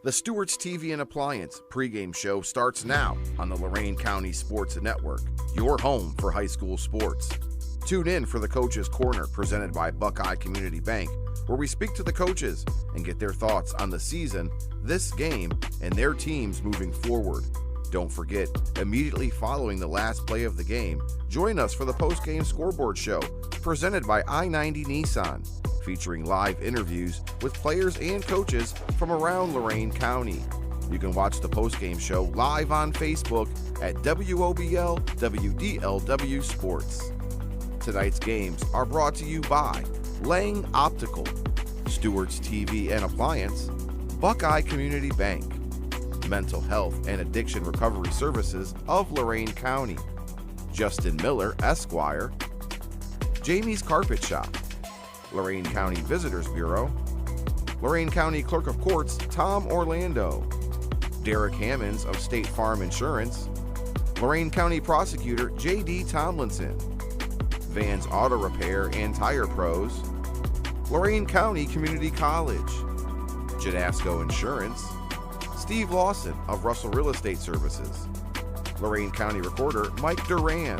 The Stewart's TV and Appliance pregame show starts now on the Lorain County Sports Network, your home for high school sports. Tune in for the Coach's Corner presented by Buckeye Community Bank, where we speak to the coaches and get their thoughts on the season, this game, and their teams moving forward. Don't forget, immediately following the last play of the game, join us for the post-game scoreboard show presented by I-90 Nissan, featuring live interviews with players and coaches from around Lorain County. You can watch the post-game show live on Facebook at WOBL WDLW Sports. Tonight's games are brought to you by Lang Optical, Stewart's TV and Appliance, Buckeye Community Bank, Mental Health and Addiction Recovery Services of Lorain County, Justin Miller, Esquire, Jamie's Carpet Shop, Lorain County Visitors Bureau, Lorain County Clerk of Courts Tom Orlando, Derek Hammonds of State Farm Insurance, Lorain County Prosecutor J.D. Tomlinson, Vans Auto Repair and Tire Pros, Lorain County Community College, Jadasco Insurance, Steve Lawson of Russell Real Estate Services, Lorain County Recorder Mike Duran,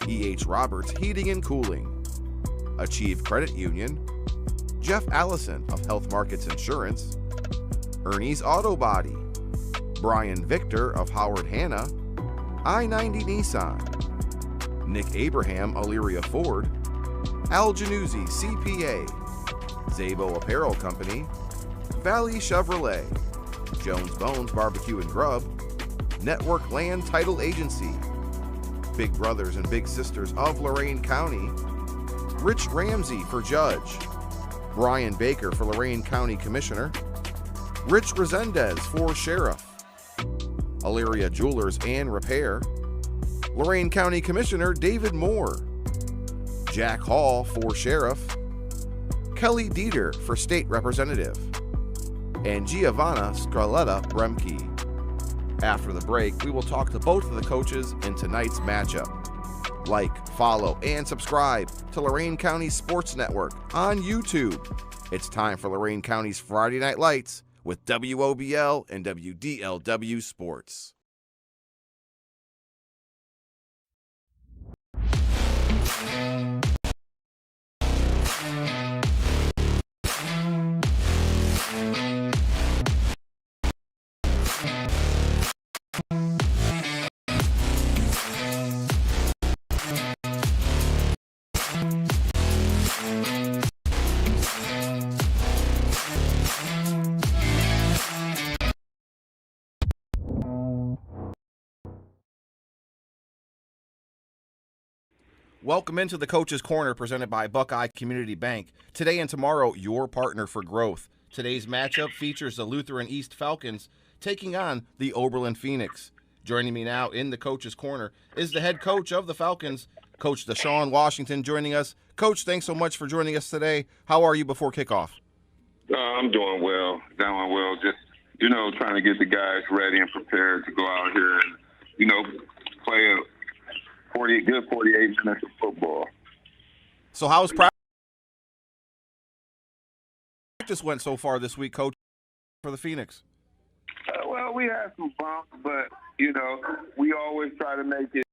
E.H. Roberts Heating and Cooling, Achieve Credit Union, Jeff Allison of Health Markets Insurance, Ernie's Auto Body, Brian Victor of Howard Hanna, I-90 Nissan, Nick Abraham Elyria Ford, Al Januzzi CPA, Zabo Apparel Company, Valley Chevrolet, Jones Bones Barbecue and Grub, Network Land Title Agency, Big Brothers and Big Sisters of Lorain County, Rich Ramsey for Judge, Brian Baker for Lorain County Commissioner, Rich Resendez for Sheriff, Elyria Jewelers and Repair, Lorain County Commissioner David Moore, Jack Hall for Sheriff, Kelly Dieter for State Representative, and Giovanna Scarletta Bremke. After the break, we will talk to both of the coaches in tonight's matchup. Like, follow, and subscribe to Lorain County Sports Network on YouTube. It's time for Lorain County's Friday Night Lights with WOBL and WDLW Sports. Welcome into the Coach's Corner presented by Buckeye Community Bank. Today and tomorrow, your partner for growth. Today's matchup features the Lutheran East Falcons taking on the Oberlin Phoenix. Joining me now in the Coach's Corner is the head coach of the Falcons, Coach Deshaun Washington, joining us. Coach, thanks so much for joining us today. How are you before kickoff? I'm doing well. Just, trying to get the guys ready and prepared to go out here and, play a good 48 minutes of football. So how's practice went so far this week, Coach, for the Phoenix? Well, we had some bumps, but, we always try to make it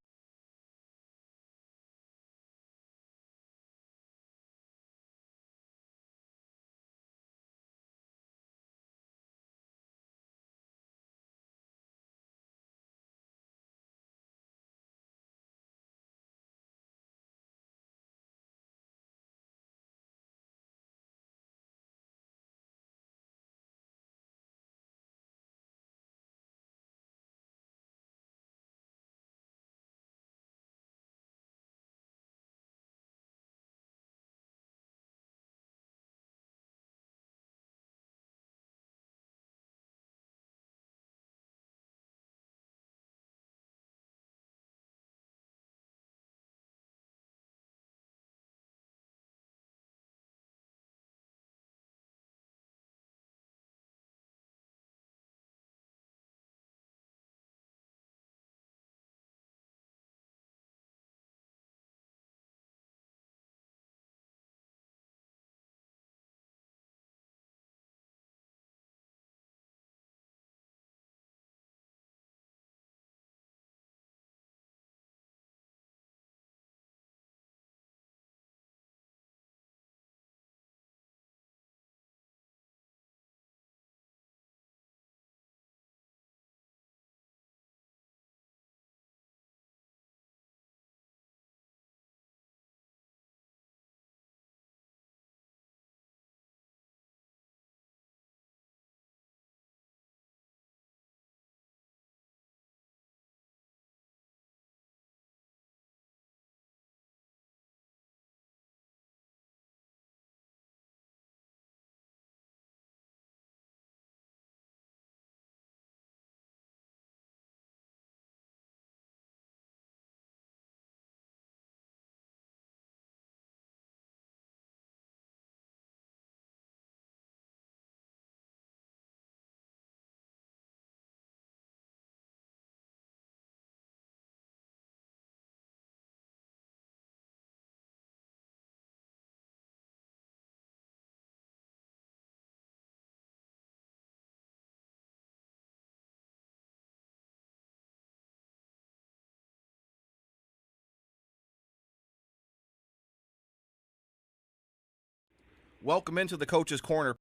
Welcome into the Coach's Corner,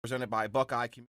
presented by Buckeye Community.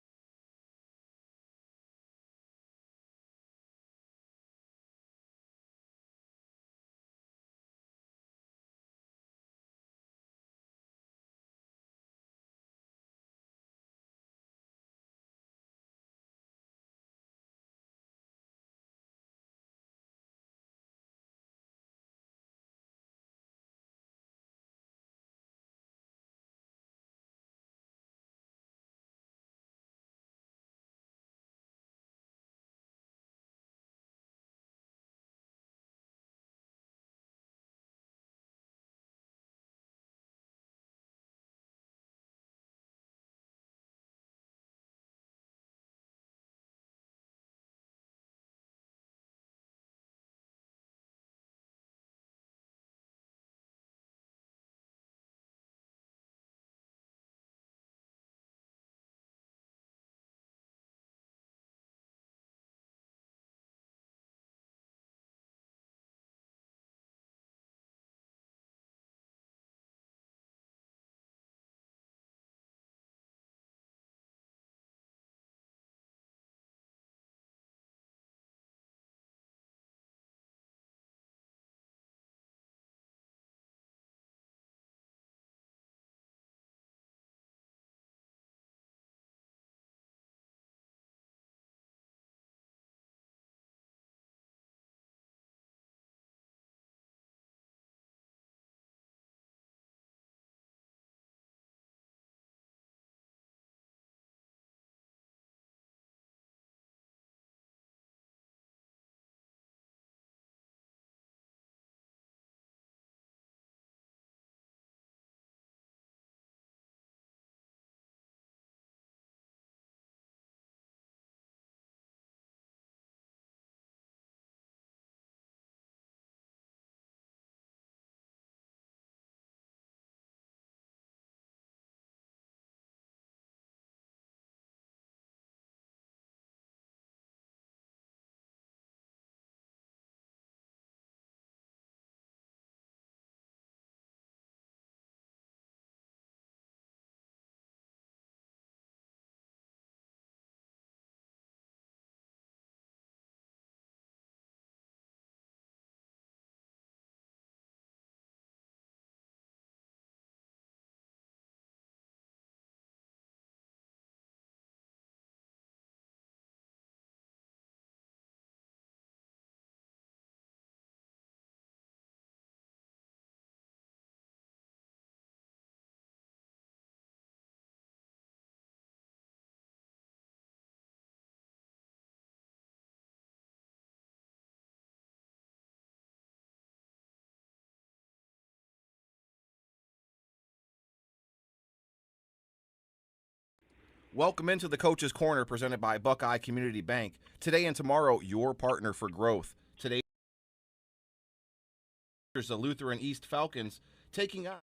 Welcome into the Coach's Corner, presented by Buckeye Community Bank. Today and tomorrow, your partner for growth. Today, there's the Lutheran East Falcons taking on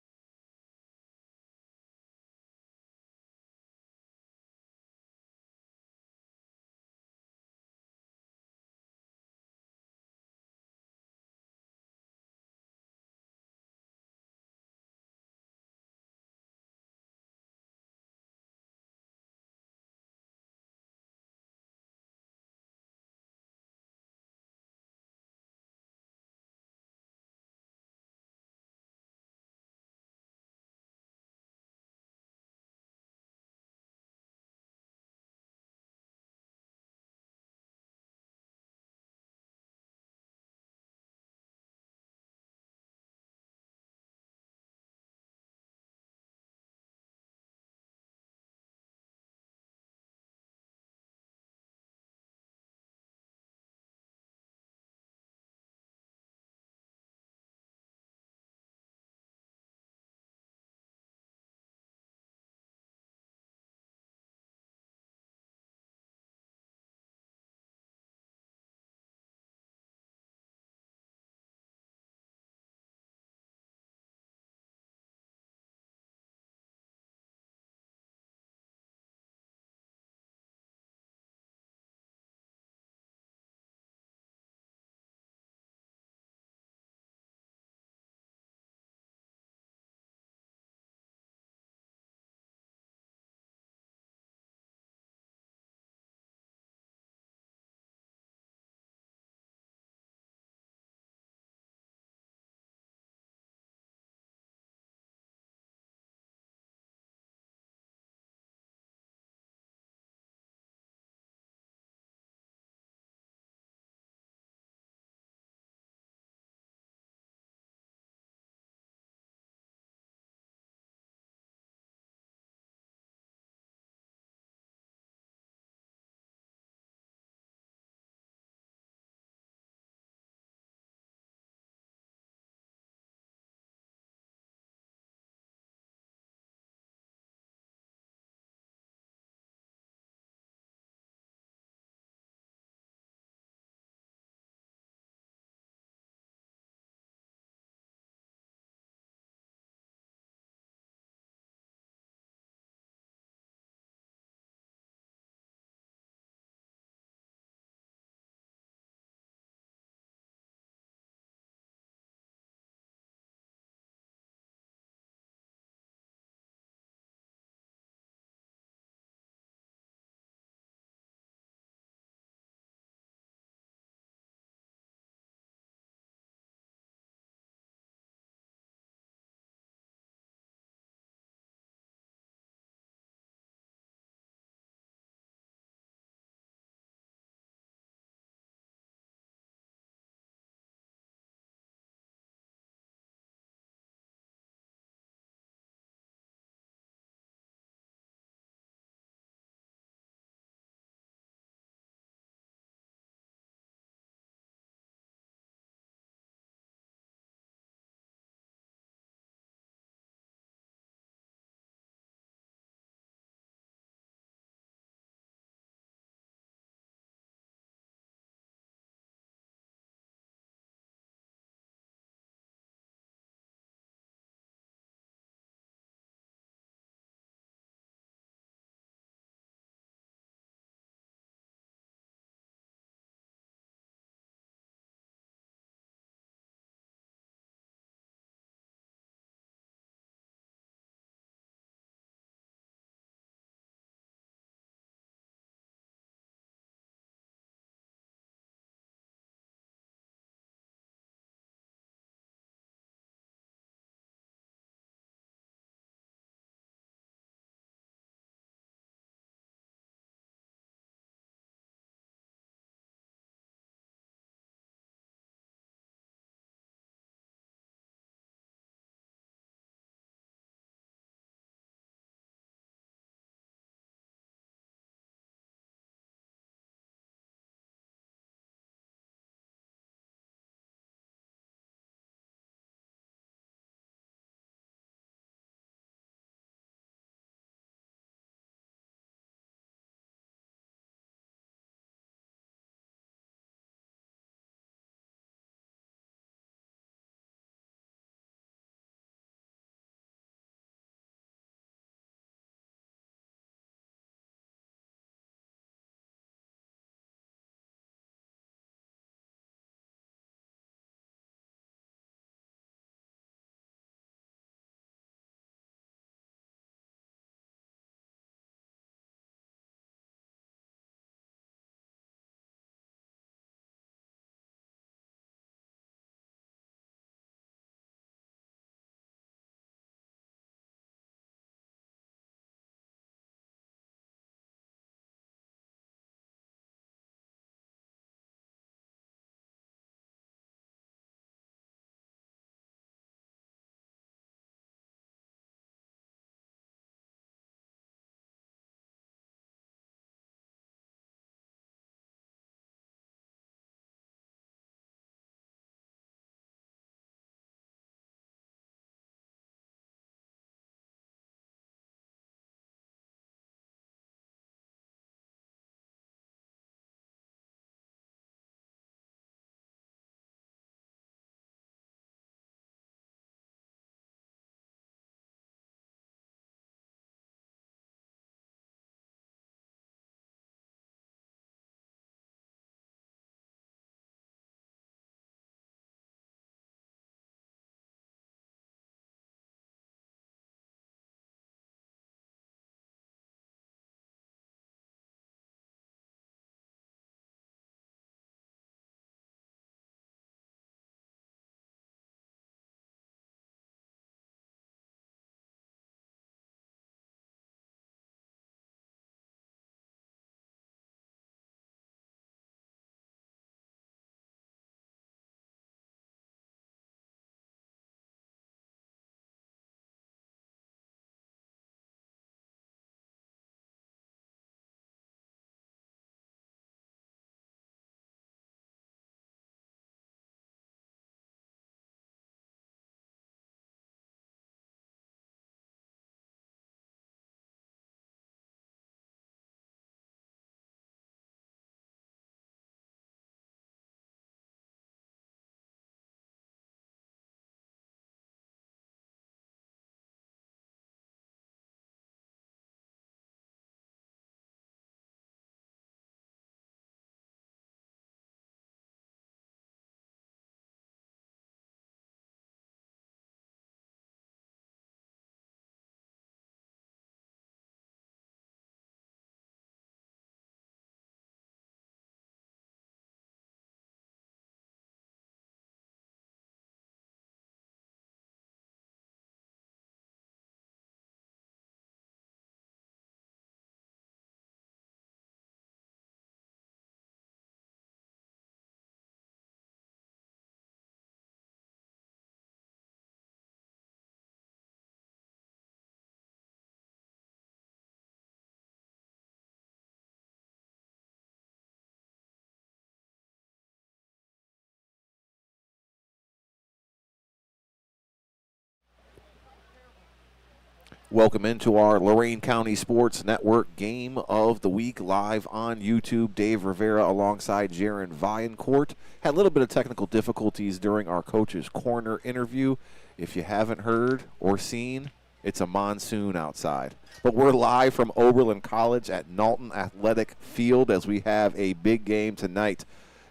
Welcome into our Lorain County Sports Network Game of the Week live on YouTube. Dave Rivera alongside Jaron Viancourt. Had a little bit of technical difficulties during our Coach's Corner interview. If you haven't heard or seen, it's a monsoon outside. But we're live from Oberlin College at Knowlton Athletic Field as we have a big game tonight.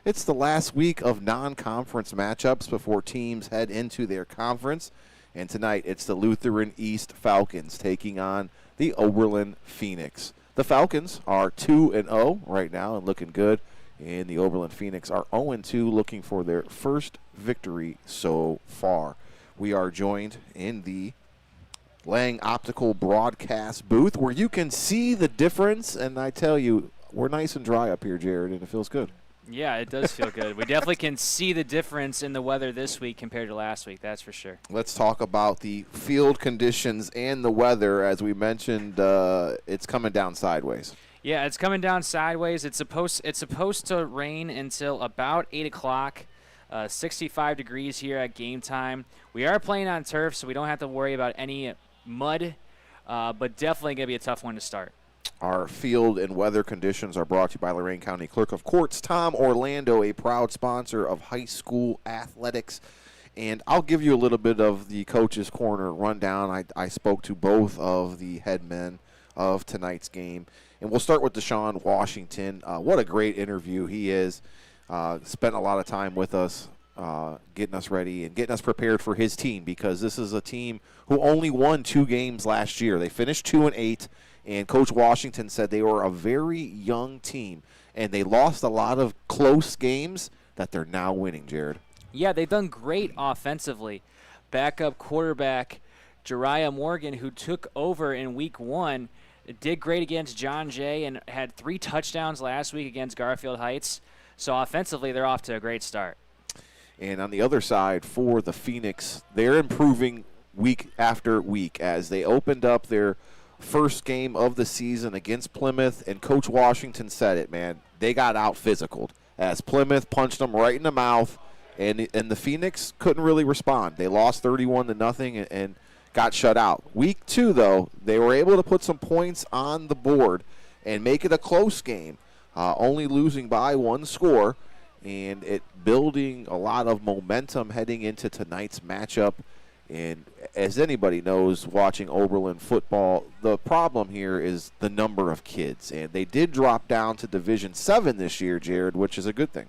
It's the last week of non-conference matchups before teams head into their conference. And tonight, it's the Lutheran East Falcons taking on the Oberlin Phoenix. The Falcons are 2-0 right now and looking good. And the Oberlin Phoenix are 0-2, looking for their first victory so far. We are joined in the Lang Optical broadcast booth where you can see the difference. And I tell you, we're nice and dry up here, Jared, and it feels good. Yeah, it does feel good. We definitely can see the difference in the weather this week compared to last week, that's for sure. Let's talk about the field conditions and the weather. As we mentioned, it's coming down sideways. Yeah, it's coming down sideways. It's supposed to rain until about 8 o'clock. 65 degrees here at game time. We are playing on turf, so we don't have to worry about any mud, but definitely going to be a tough one to start. Our field and weather conditions are brought to you by Lorain County Clerk of Courts Tom Orlando, a proud sponsor of high school athletics. And I'll give you a little bit of the Coach's Corner rundown. I spoke to both of the head men of tonight's game. And we'll start with Deshaun Washington. What a great interview he is. Spent a lot of time with us getting us ready and getting us prepared for his team, because this is a team who only won 2 games last year. They finished 2-8. And Coach Washington said they were a very young team, and they lost a lot of close games that they're now winning, Jared. Yeah, they've done great offensively. Backup quarterback Jariah Morgan, who took over in week 1, did great against John Jay and had 3 touchdowns last week against Garfield Heights. So offensively, they're off to a great start. And on the other side for the Phoenix, they're improving week after week as they opened up their first game of the season against Plymouth, and Coach Washington said it, man. They got out-physicaled as Plymouth punched them right in the mouth, and the Phoenix couldn't really respond. They lost 31-0 and got shut out. Week 2, though, they were able to put some points on the board and make it a close game, only losing by 1 score, and it building a lot of momentum heading into tonight's matchup. And as anybody knows, watching Oberlin football, the problem here is the number of kids. And they did drop down to Division 7 this year, Jared, which is a good thing.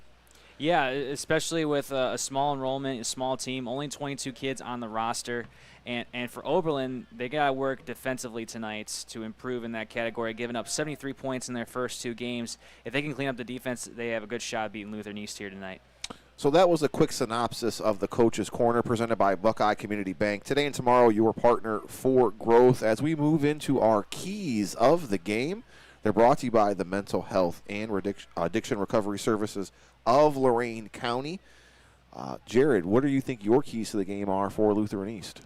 Yeah, especially with a small enrollment, a small team, only 22 kids on the roster. And for Oberlin, they got to work defensively tonight to improve in that category, giving up 73 points in their first 2 games. If they can clean up the defense, they have a good shot at beating Lutheran East here tonight. So that was a quick synopsis of the Coach's Corner presented by Buckeye Community Bank. Today and tomorrow, your partner for growth. As we move into our keys of the game, they're brought to you by the Mental Health and Addiction Recovery Services of Lorain County. Jared, what do you think your keys to the game are for Lutheran East?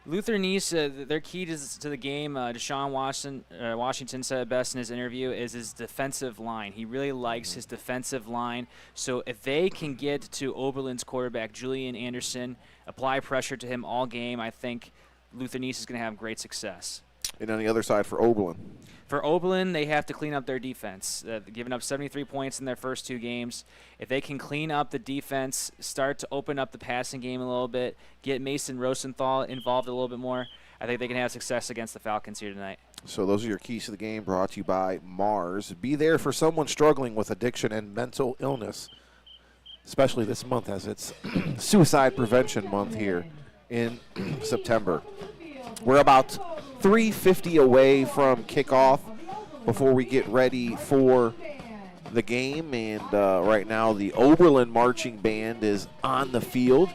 Lutheran East, their key to the game, Deshaun Washington said it best in his interview, is his defensive line. He really likes his defensive line. So if they can get to Oberlin's quarterback, Julian Anderson, apply pressure to him all game, I think Lutheran East is going to have great success. And on the other side for Oberlin? For Oberlin, they have to clean up their defense. Giving up 73 points in their first 2 games. If they can clean up the defense, start to open up the passing game a little bit, get Mason Rosenthal involved a little bit more, I think they can have success against the Falcons here tonight. So those are your keys to the game, brought to you by Mars. Be there for someone struggling with addiction and mental illness, especially this month as it's Suicide Prevention Month here in September. We're about 3:50 away from kickoff before we get ready for the game. And right now the Oberlin Marching Band is on the field.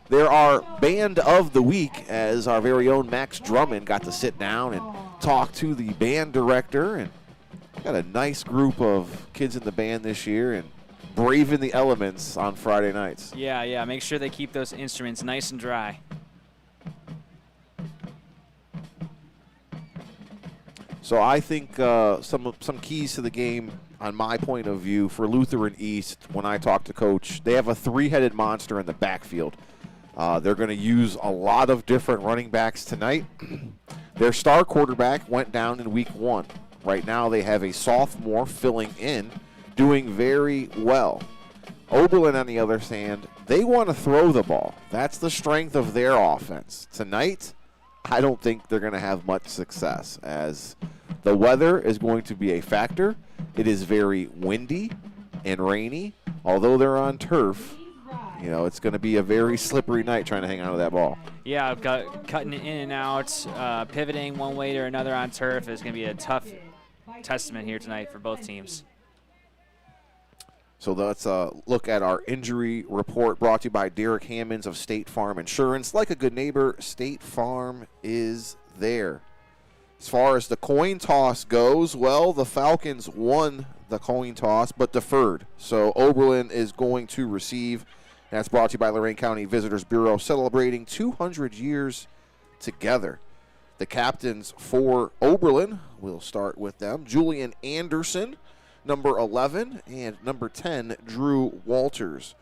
There are Band of the Week, as our very own Max Drummond got to sit down and talk to the band director. And got a nice group of kids in the band this year and braving the elements on Friday nights. Yeah, make sure they keep those instruments nice and dry. So I think some keys to the game, on my point of view, for Lutheran East, when I talk to Coach, they have a 3-headed monster in the backfield. They're going to use a lot of different running backs tonight. Their star quarterback went down in week 1. Right now they have a sophomore filling in, doing very well. Oberlin, on the other hand, they want to throw the ball. That's the strength of their offense. Tonight, I don't think they're going to have much success, as the weather is going to be a factor. It is very windy and rainy. Although they're on turf, you know, it's going to be a very slippery night trying to hang on to that ball. Yeah, I've got cutting it in and out, pivoting one way or another on turf is going to be a tough testament here tonight for both teams. So let's look at our injury report brought to you by Derek Hammonds of State Farm Insurance. Like a good neighbor, State Farm is there. As far as the coin toss goes, well, the Falcons won the coin toss but deferred. So Oberlin is going to receive. That's brought to you by Lorain County Visitors Bureau, celebrating 200 years together. The captains for Oberlin, we'll start with them. Julian Anderson, number 11, and number 10, Drew Walters.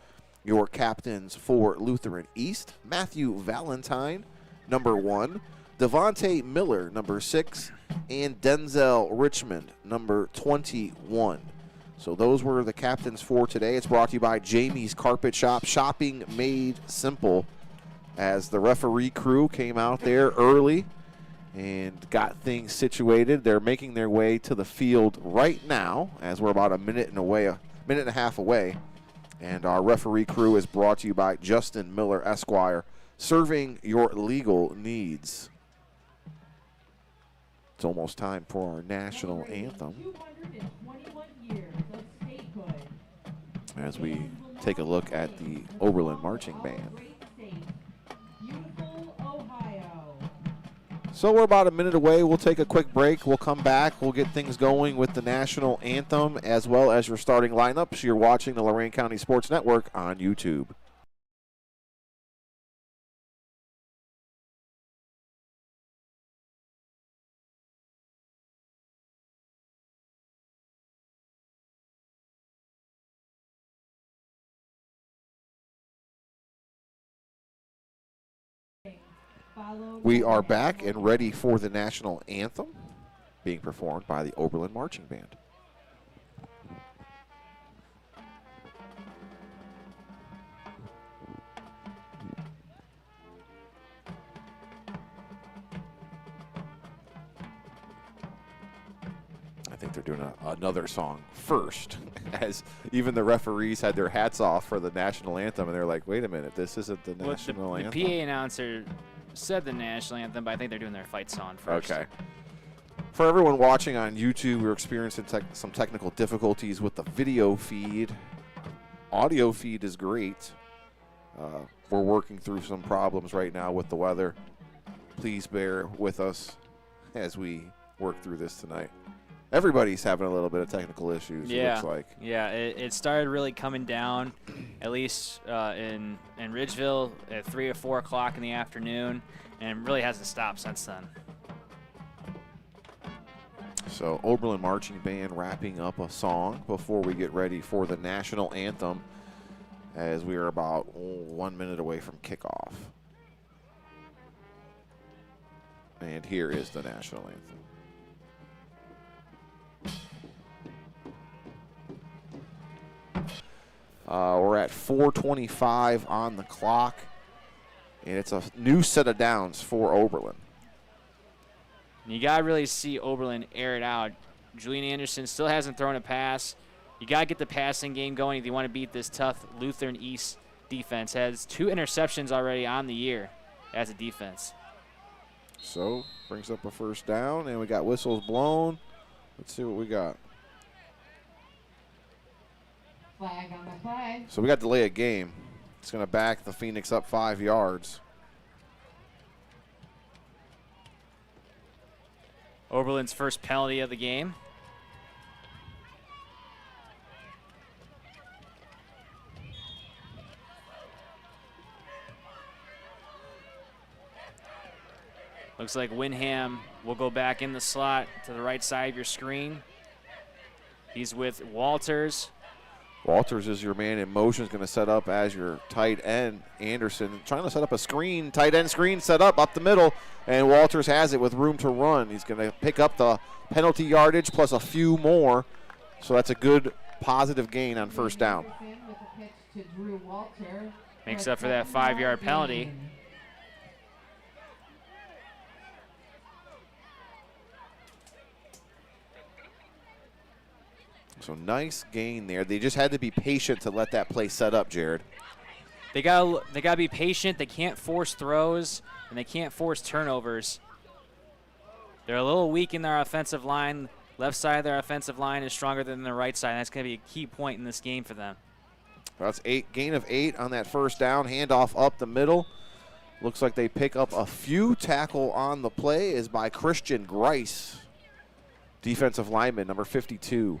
Your captains for Lutheran East, Matthew Valentine, number 1, Devontae Miller, number 6, and Denzel Richmond, number 21. So those were the captains for today. It's brought to you by Jamie's Carpet Shop, shopping made simple, as the referee crew came out there early and got things situated. They're making their way to the field right now, as we're about a minute and a half away. And our referee crew is brought to you by Justin Miller, Esquire, serving your legal needs. It's almost time for our national anthem, as we take a look at the Oberlin Marching Band. So we're about a minute away. We'll take a quick break. We'll come back. We'll get things going with the national anthem as well as your starting lineups. You're watching the Lorain County Sports Network on YouTube. We are back and ready for the national anthem being performed by the Oberlin Marching Band. I think they're doing another song first, as even the referees had their hats off for the national anthem, and they're like, wait a minute, this isn't the national anthem. The PA announcer said the national anthem, but I think they're doing their fight song first. Okay. For everyone watching on YouTube, we're experiencing some technical difficulties with the video feed. Audio feed is great. We're working through some problems right now with the weather. Please bear with us as we work through this tonight. Everybody's having a little bit of technical issues, it looks like. Yeah, it started really coming down, at least in Ridgeville at 3 or 4 o'clock in the afternoon, and really hasn't stopped since then. So Oberlin Marching Band wrapping up a song before we get ready for the national anthem, as we are about 1 minute away from kickoff. And here is the national anthem. We're at 4:25 on the clock, and it's a new set of downs for Oberlin. You got to really see Oberlin air it out. Julian Anderson still hasn't thrown a pass. You got to get the passing game going if you want to beat this tough Lutheran East defense. Has 2 interceptions already on the year as a defense. So brings up a first down, and we got whistles blown. Let's see what we got. Flag on the flag. So we got delay of game. It's going to back the Phoenix up 5 yards. Oberlin's first penalty of the game. Looks like Winham will go back in the slot to the right side of your screen. He's with Walters. Walters is your man in motion, is going to set up as your tight end. Anderson trying to set up a screen, tight end screen set up the middle, and Walters has it with room to run. He's going to pick up the penalty yardage plus a few more, so that's a good positive gain on first down. Makes up for that 5-yard penalty. So nice gain there. They just had to be patient to let that play set up, Jared. They gotta be patient. They can't force throws, and they can't force turnovers. They're a little weak in their offensive line. Left side of their offensive line is stronger than the right side, and that's going to be a key point in this game for them. That's gain of 8 on that first down. Handoff up the middle. Looks like they pick up a few. Tackle on the play is by Christian Grice, defensive lineman, number 52.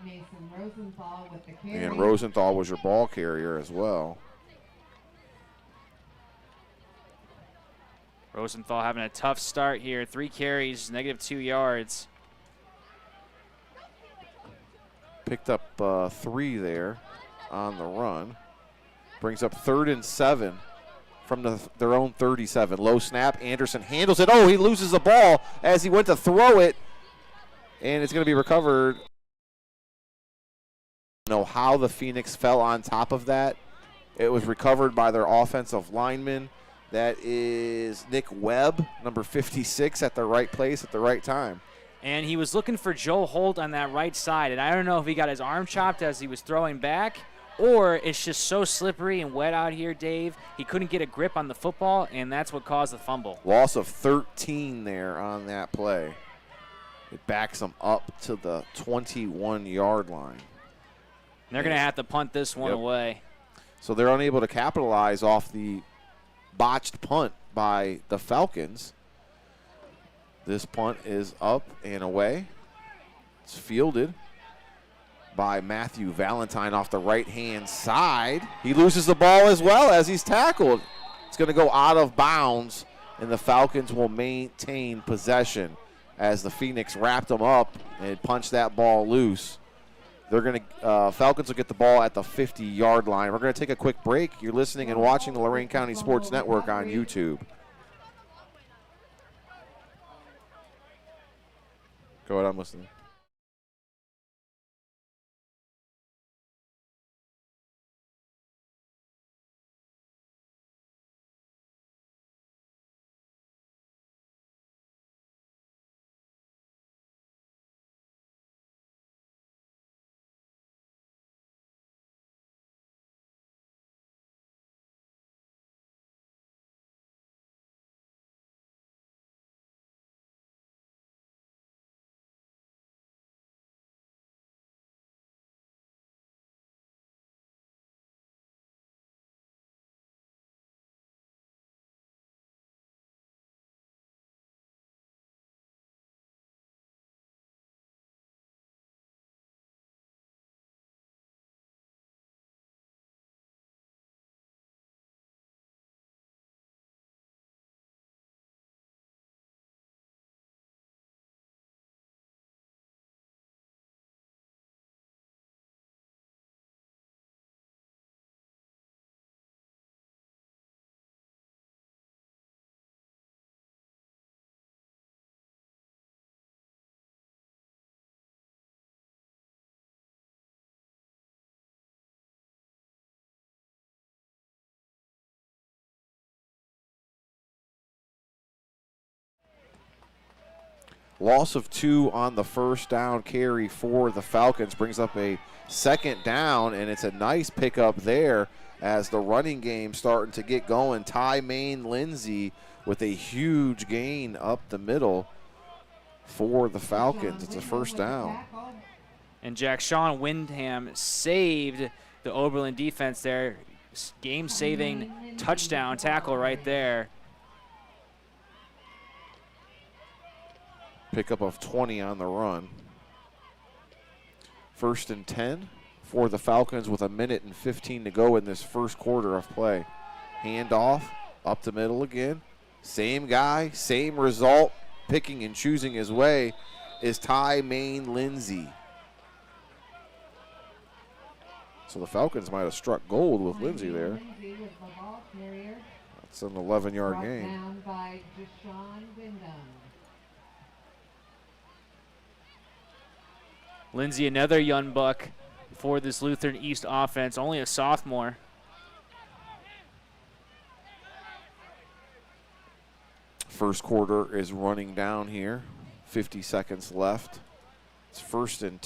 Mason Rosenthal with the carry. And Rosenthal was your ball carrier as well. Rosenthal having a tough start here. 3 carries, -2 yards. Picked up 3 there on the run. Brings up 3rd and 7 from their own 37. Low snap. Anderson handles it. Oh, he loses the ball as he went to throw it. And it's going to be recovered. I don't know how the Phoenix fell on top of that. It was recovered by their offensive lineman. That is Nick Webb, number 56, at the right place at the right time. And he was looking for Joe Holt on that right side. And I don't know if he got his arm chopped as he was throwing back, or it's just so slippery and wet out here, Dave. He couldn't get a grip on the football, and that's what caused the fumble. Loss of 13 there on that play. It backs them up to the 21-yard line. They're going to have to punt this one away. So they're unable to capitalize off the botched punt by the Falcons. This punt is up and away. It's fielded by Matthew Valentine off the right-hand side. He loses the ball as well as he's tackled. It's going to go out of bounds, and the Falcons will maintain possession as the Phoenix wrapped them up and punched that ball loose. They're going to Falcons will get the ball at the 50-yard line. We're going to take a quick break. You're listening and watching the Lorain County Sports Network on YouTube. Go ahead, I'm listening. Loss of 2 on the first down carry for the Falcons brings up a second down, and it's a nice pickup there as the running game starting to get going. Ty Main Lindsay with a huge gain up the middle for the Falcons. It's a first down. And Sean Windham saved the Oberlin defense there. Game-saving touchdown tackle right there. Pickup of 20 on the run. 1st and 10 for the Falcons with 1:15 to go in this first quarter of play. Handoff up the middle again. Same guy, same result. picking and choosing his way is Ty Main Lindsay. So the Falcons might have struck gold with Lindsay there. Lindsay was the ball carrier. It's an 11-yard Brought gain. down by Deshaun Wyndham. Lindsay, another young buck for this Lutheran East offense, only a sophomore. First quarter is running down here. 50 seconds left. It's 1st and 10.